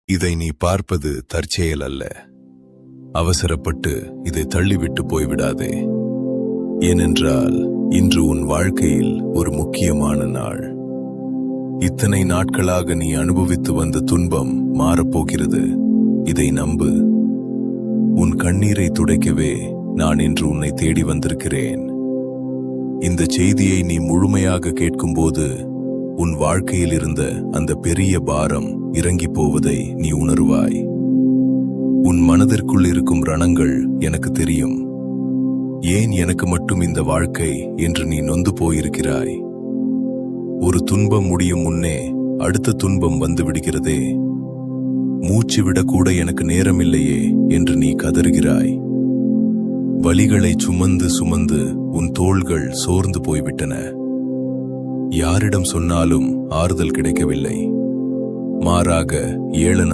இதை நீ பார்ப்பது தற்செயல் அல்ல. அவசரப்பட்டு இதை தள்ளிவிட்டு போய்விடாதே. ஏனென்றால் இன்று உன் வாழ்க்கையில் ஒரு முக்கியமான நாள். இத்தனை நாட்களாக நீ அனுபவித்து வந்த துன்பம் மாறப்போகிறது. இதை நம்பு. உன் கண்ணீரை துடைக்கவே நான் இன்று உன்னை தேடி வந்திருக்கிறேன். இந்த செய்தியை நீ முழுமையாக கேட்கும்போது உன் வாழ்க்கையில் இருந்த அந்த பெரிய பாரம் இறங்கி போவதை நீ உணர்வாய். உன் மனதிற்குள் இருக்கும் ரணங்கள் எனக்கு தெரியும். ஏன் எனக்கு மட்டும் இந்த வாழ்க்கை என்று நீ நொந்து போயிருக்கிறாய். ஒரு துன்பம் முடியும் முன்னே அடுத்த துன்பம் வந்து விடுகிறதே. மூச்சு விடக்கூட எனக்கு நேரமில்லையே என்று நீ கதறுகிறாய். வலிகளை சுமந்து சுமந்து உன் தோள்கள் சோர்ந்து போய்விட்டன. யாரிடம் சொன்னாலும் ஆறுதல் கிடைக்கவில்லை. மாறாக ஏளனம்